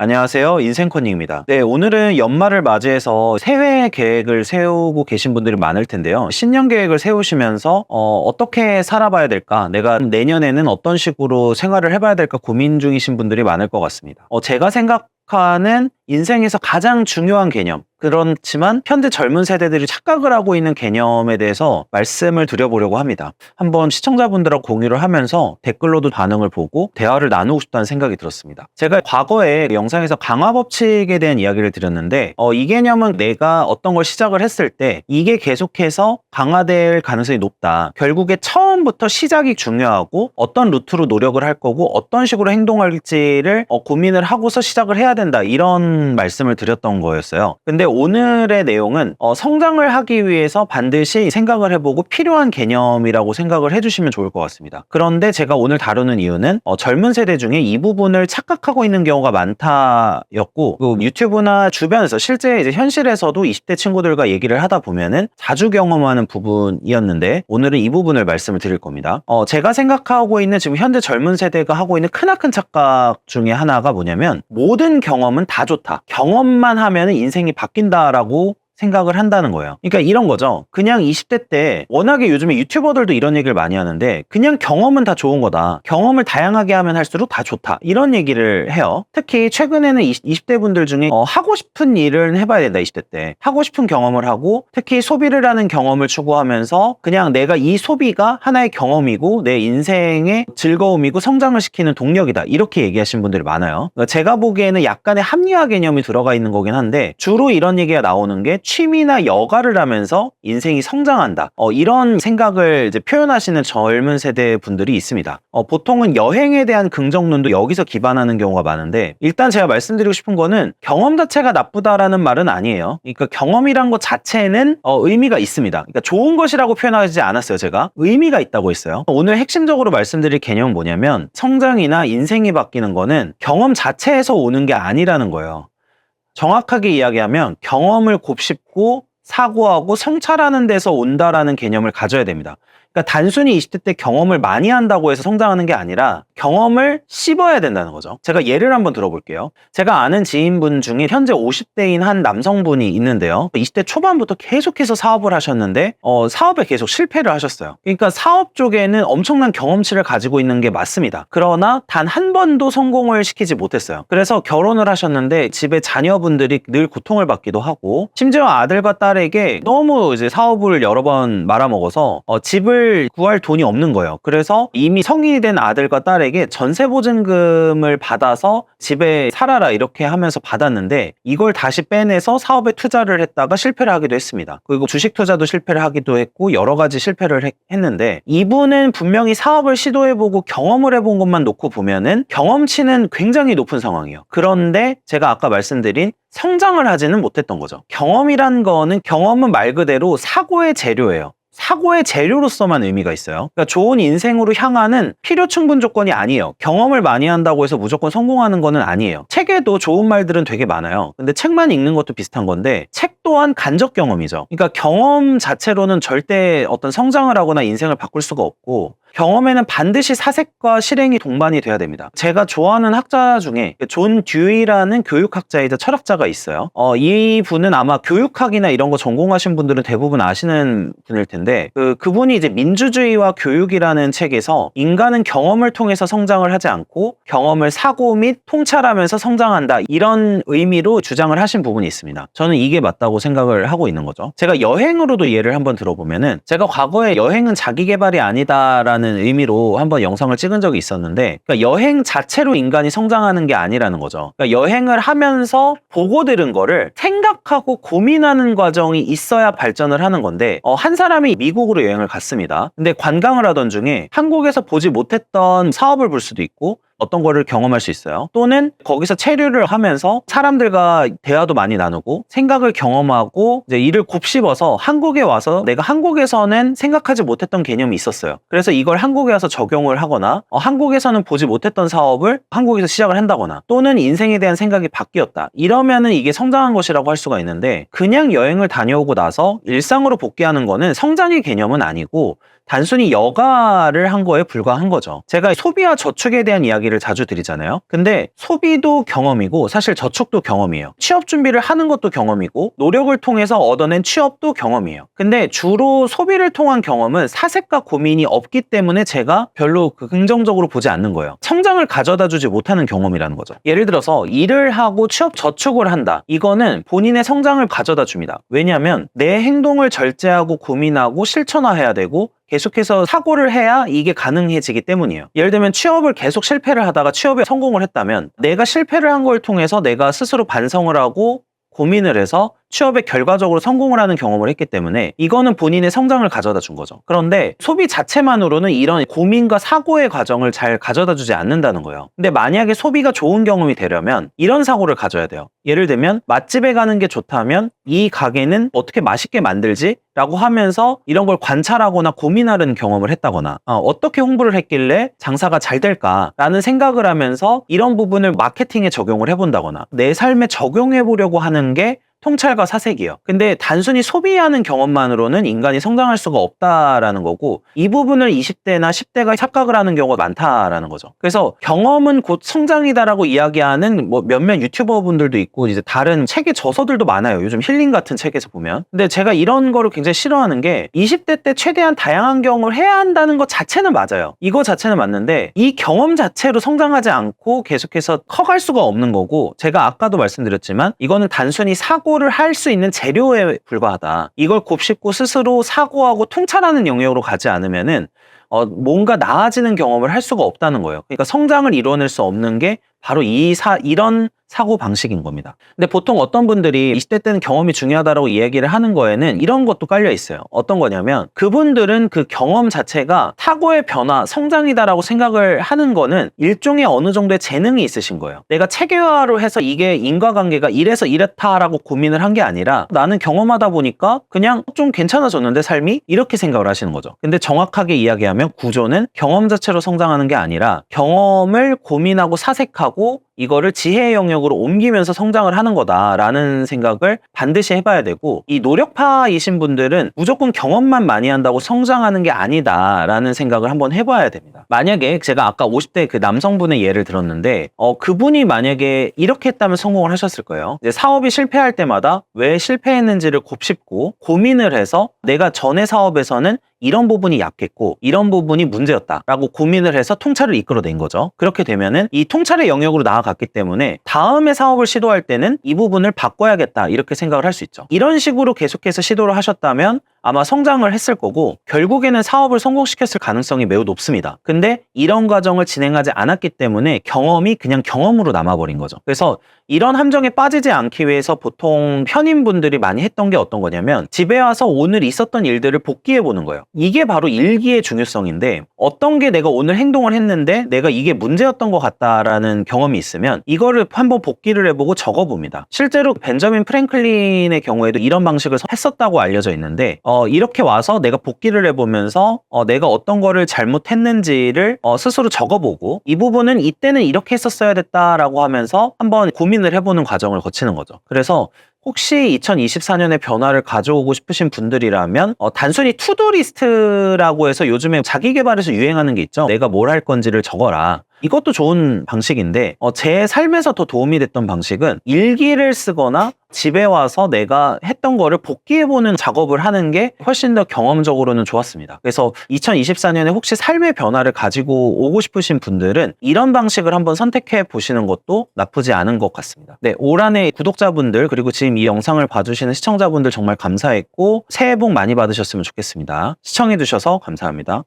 안녕하세요. 인생코닝입니다. 네, 오늘은 연말을 맞이해서 새해 계획을 세우고 계신 분들이 많을 텐데요. 신년 계획을 세우시면서 어떻게 살아봐야 될까? 내가 내년에는 어떤 식으로 생활을 해봐야 될까 고민 중이신 분들이 많을 것 같습니다. 제가 생각하는 인생에서 가장 중요한 개념, 그렇지만 현대 젊은 세대들이 착각을 하고 있는 개념에 대해서 말씀을 드려보려고 합니다. 한번 시청자분들하고 공유를 하면서 댓글로도 반응을 보고 대화를 나누고 싶다는 생각이 들었습니다. 제가 과거에 영상에서 강화법칙에 대한 이야기를 드렸는데 이 개념은 내가 어떤 걸 시작을 했을 때 이게 계속해서 강화될 가능성이 높다. 결국에 처음부터 시작이 중요하고 어떤 루트로 노력을 할 거고 어떤 식으로 행동할지를 고민을 하고서 시작을 해야 된다. 이런 말씀을 드렸던 거였어요. 근데 오늘의 내용은 성장을 하기 위해서 반드시 생각을 해보고 필요한 개념이라고 생각을 해주시면 좋을 것 같습니다. 그런데 제가 오늘 다루는 이유는 젊은 세대 중에 이 부분을 착각하고 있는 경우가 많다였고, 그 유튜브나 주변에서 실제 이제 현실에서도 20대 친구들과 얘기를 하다 보면은 자주 경험하는 부분이었는데 오늘은 이 부분을 말씀을 드릴 겁니다. 제가 생각하고 있는 지금 현대 젊은 세대가 하고 있는 크나큰 착각 중에 하나가 뭐냐면 모든 경험은 다 좋다. 경험만 하면 인생이 바뀐다라고 생각을 한다는 거예요. 그러니까 이런 거죠. 그냥 20대 때 워낙에 요즘에 유튜버들도 이런 얘기를 많이 하는데 그냥 경험은 다 좋은 거다. 경험을 다양하게 하면 할수록 다 좋다. 이런 얘기를 해요. 특히 최근에는 20대 분들 중에 하고 싶은 일을 해봐야 된다. 20대 때. 하고 싶은 경험을 하고 특히 소비를 하는 경험을 추구하면서 그냥 내가 이 소비가 하나의 경험이고 내 인생의 즐거움이고 성장을 시키는 동력이다. 이렇게 얘기하시는 분들이 많아요. 그러니까 제가 보기에는 약간의 합리화 개념이 들어가 있는 거긴 한데 주로 이런 얘기가 나오는 게 취미나 여가를 하면서 인생이 성장한다. 이런 생각을 이제 표현하시는 젊은 세대 분들이 있습니다. 보통은 여행에 대한 긍정론도 여기서 기반하는 경우가 많은데 일단 제가 말씀드리고 싶은 거는 경험 자체가 나쁘다라는 말은 아니에요. 그러니까 경험이란 것 자체는 의미가 있습니다. 그러니까 좋은 것이라고 표현하지 않았어요. 제가 의미가 있다고 했어요. 오늘 핵심적으로 말씀드릴 개념은 뭐냐면 성장이나 인생이 바뀌는 거는 경험 자체에서 오는 게 아니라는 거예요. 정확하게 이야기하면 경험을 곱씹고 사고하고 성찰하는 데서 온다라는 개념을 가져야 됩니다. 그러니까 단순히 20대 때 경험을 많이 한다고 해서 성장하는 게 아니라 경험을 씹어야 된다는 거죠. 제가 예를 한번 들어볼게요. 제가 아는 지인분 중에 현재 50대인 한 남성분이 있는데요. 20대 초반부터 계속해서 사업을 하셨는데 사업에 계속 실패를 하셨어요. 그러니까 사업 쪽에는 엄청난 경험치를 가지고 있는 게 맞습니다. 그러나 단 한 번도 성공을 시키지 못했어요. 그래서 결혼을 하셨는데 집에 자녀분들이 늘 고통을 받기도 하고 심지어 아들과 딸에게 너무 이제 사업을 여러 번 말아먹어서 집을 구할 돈이 없는 거예요. 그래서 이미 성인이 된 아들과 딸에게 전세보증금을 받아서 집에 살아라 이렇게 하면서 받았는데 이걸 다시 빼내서 사업에 투자를 했다가 실패를 하기도 했습니다. 그리고 주식 투자도 실패를 하기도 했고 여러 가지 실패를 했는데 이분은 분명히 사업을 시도해보고 경험을 해본 것만 놓고 보면은 경험치는 굉장히 높은 상황이에요. 그런데 제가 아까 말씀드린 성장을 하지는 못했던 거죠. 경험은 말 그대로 사고의 재료예요. 사고의 재료로서만 의미가 있어요. 그러니까 좋은 인생으로 향하는 필요 충분 조건이 아니에요. 경험을 많이 한다고 해서 무조건 성공하는 거는 아니에요. 책에도 좋은 말들은 되게 많아요. 근데 책만 읽는 것도 비슷한 건데 책 또한 간접 경험이죠. 그러니까 경험 자체로는 절대 어떤 성장을 하거나 인생을 바꿀 수가 없고 경험에는 반드시 사색과 실행이 동반이 돼야 됩니다. 제가 좋아하는 학자 중에 존 듀이라는 교육학자이자 철학자가 있어요. 이 분은 아마 교육학이나 이런 거 전공하신 분들은 대부분 아시는 분일 텐데 그분이 이제 민주주의와 교육이라는 책에서 인간은 경험을 통해서 성장을 하지 않고 경험을 사고 및 통찰하면서 성장한다 이런 의미로 주장을 하신 부분이 있습니다. 저는 이게 맞다고 생각을 하고 있는 거죠. 제가 여행으로도 예를 한번 들어보면은 제가 과거에 여행은 자기 개발이 아니다라는 의미로 한번 영상을 찍은 적이 있었는데 그러니까 여행 자체로 인간이 성장하는 게 아니라는 거죠. 그러니까 여행을 하면서 보고 들은 거를 생각하고 고민하는 과정이 있어야 발전을 하는 건데 한 사람이 미국으로 여행을 갔습니다. 근데 관광을 하던 중에 한국에서 보지 못했던 사업을 볼 수도 있고 어떤 거를 경험할 수 있어요. 또는 거기서 체류를 하면서 사람들과 대화도 많이 나누고 생각을 경험하고 이제 이를 곱씹어서 한국에 와서 내가 한국에서는 생각하지 못했던 개념이 있었어요. 그래서 이걸 한국에 와서 적용을 하거나 한국에서는 보지 못했던 사업을 한국에서 시작을 한다거나 또는 인생에 대한 생각이 바뀌었다. 이러면은 이게 성장한 것이라고 할 수가 있는데 그냥 여행을 다녀오고 나서 일상으로 복귀하는 거는 성장의 개념은 아니고 단순히 여가를 한 거에 불과한 거죠. 제가 소비와 저축에 대한 이야기를 자주 드리잖아요. 근데 소비도 경험이고 사실 저축도 경험이에요. 취업 준비를 하는 것도 경험이고 노력을 통해서 얻어낸 취업도 경험이에요. 근데 주로 소비를 통한 경험은 사색과 고민이 없기 때문에 제가 별로 긍정적으로 보지 않는 거예요. 성장을 가져다 주지 못하는 경험이라는 거죠. 예를 들어서 일을 하고 취업 저축을 한다. 이거는 본인의 성장을 가져다 줍니다. 왜냐하면 내 행동을 절제하고 고민하고 실천화해야 되고 계속해서 사고를 해야 이게 가능해지기 때문이에요. 예를 들면 취업을 계속 실패를 하다가 취업에 성공을 했다면 내가 실패를 한 걸 통해서 내가 스스로 반성을 하고 고민을 해서 취업에 결과적으로 성공을 하는 경험을 했기 때문에 이거는 본인의 성장을 가져다 준 거죠. 그런데 소비 자체만으로는 이런 고민과 사고의 과정을 잘 가져다 주지 않는다는 거예요. 근데 만약에 소비가 좋은 경험이 되려면 이런 사고를 가져야 돼요. 예를 들면 맛집에 가는 게 좋다면 이 가게는 어떻게 맛있게 만들지? 라고 하면서 이런 걸 관찰하거나 고민하는 경험을 했다거나 어떻게 홍보를 했길래 장사가 잘 될까라는 생각을 하면서 이런 부분을 마케팅에 적용을 해본다거나 내 삶에 적용해 보려고 하는 게 통찰과 사색이에요. 근데 단순히 소비하는 경험만으로는 인간이 성장할 수가 없다라는 거고 이 부분을 20대나 10대가 착각을 하는 경우가 많다라는 거죠. 그래서 경험은 곧 성장이다라고 이야기하는 뭐 몇몇 유튜버 분들도 있고 이제 다른 책의 저서들도 많아요. 요즘 힐링 같은 책에서 보면. 근데 제가 이런 거를 굉장히 싫어하는 게 20대 때 최대한 다양한 경험을 해야 한다는 것 자체는 맞아요. 이거 자체는 맞는데 이 경험 자체로 성장하지 않고 계속해서 커갈 수가 없는 거고 제가 아까도 말씀드렸지만 이거는 단순히 사고를 할 수 있는 재료에 불과하다. 이걸 곱씹고 스스로 사고하고 통찰하는 영역으로 가지 않으면은 뭔가 나아지는 경험을 할 수가 없다는 거예요. 그러니까 성장을 이뤄낼 수 없는 게 바로 이런 사고 방식인 겁니다. 근데 보통 어떤 분들이 20대 때는 경험이 중요하다고 이야기를 하는 거에는 이런 것도 깔려 있어요. 어떤 거냐면 그분들은 그 경험 자체가 사고의 변화, 성장이다라고 생각을 하는 거는 일종의 어느 정도의 재능이 있으신 거예요. 내가 체계화로 해서 이게 인과관계가 이래서 이렇다라고 고민을 한 게 아니라 나는 경험하다 보니까 그냥 좀 괜찮아졌는데 삶이? 이렇게 생각을 하시는 거죠. 근데 정확하게 이야기하면 구조는 경험 자체로 성장하는 게 아니라 경험을 고민하고 사색하고 이거를 지혜의 영역으로 옮기면서 성장을 하는 거다라는 생각을 반드시 해봐야 되고 이 노력파이신 분들은 무조건 경험만 많이 한다고 성장하는 게 아니다라는 생각을 한번 해봐야 됩니다. 만약에 제가 아까 50대 그 남성분의 예를 들었는데 그분이 만약에 이렇게 했다면 성공을 하셨을 거예요. 이제 사업이 실패할 때마다 왜 실패했는지를 곱씹고 고민을 해서 내가 전에 사업에서는 이런 부분이 약했고 이런 부분이 문제였다라고 고민을 해서 통찰을 이끌어낸 거죠. 그렇게 되면은 이 통찰의 영역으로 나아갔기 때문에 다음에 사업을 시도할 때는 이 부분을 바꿔야겠다 이렇게 생각을 할 수 있죠. 이런 식으로 계속해서 시도를 하셨다면 아마 성장을 했을 거고 결국에는 사업을 성공시켰을 가능성이 매우 높습니다. 근데 이런 과정을 진행하지 않았기 때문에 경험이 그냥 경험으로 남아버린 거죠. 그래서 이런 함정에 빠지지 않기 위해서 보통 현인분들이 많이 했던 게 어떤 거냐면 집에 와서 오늘 있었던 일들을 복기해 보는 거예요. 이게 바로 일기의 중요성인데 어떤 게 내가 오늘 행동을 했는데 내가 이게 문제였던 것 같다라는 경험이 있으면 이거를 한번 복기를 해보고 적어봅니다. 실제로 벤저민 프랭클린의 경우에도 이런 방식을 했었다고 알려져 있는데 이렇게 와서 내가 복기를 해보면서 내가 어떤 거를 잘못했는지를 스스로 적어보고 이 부분은 이때는 이렇게 했었어야 됐다라고 하면서 한번 고민을 해보는 과정을 거치는 거죠. 그래서 혹시 2024년에 변화를 가져오고 싶으신 분들이라면 단순히 투두리스트라고 해서 요즘에 자기 개발에서 유행하는 게 있죠. 내가 뭘 할 건지를 적어라. 이것도 좋은 방식인데 제 삶에서 더 도움이 됐던 방식은 일기를 쓰거나 집에 와서 내가 했던 거를 복기해보는 작업을 하는 게 훨씬 더 경험적으로는 좋았습니다. 그래서 2024년에 혹시 삶의 변화를 가지고 오고 싶으신 분들은 이런 방식을 한번 선택해 보시는 것도 나쁘지 않은 것 같습니다. 네, 올 한해 구독자분들 그리고 지금 이 영상을 봐주시는 시청자분들 정말 감사했고 새해 복 많이 받으셨으면 좋겠습니다. 시청해 주셔서 감사합니다.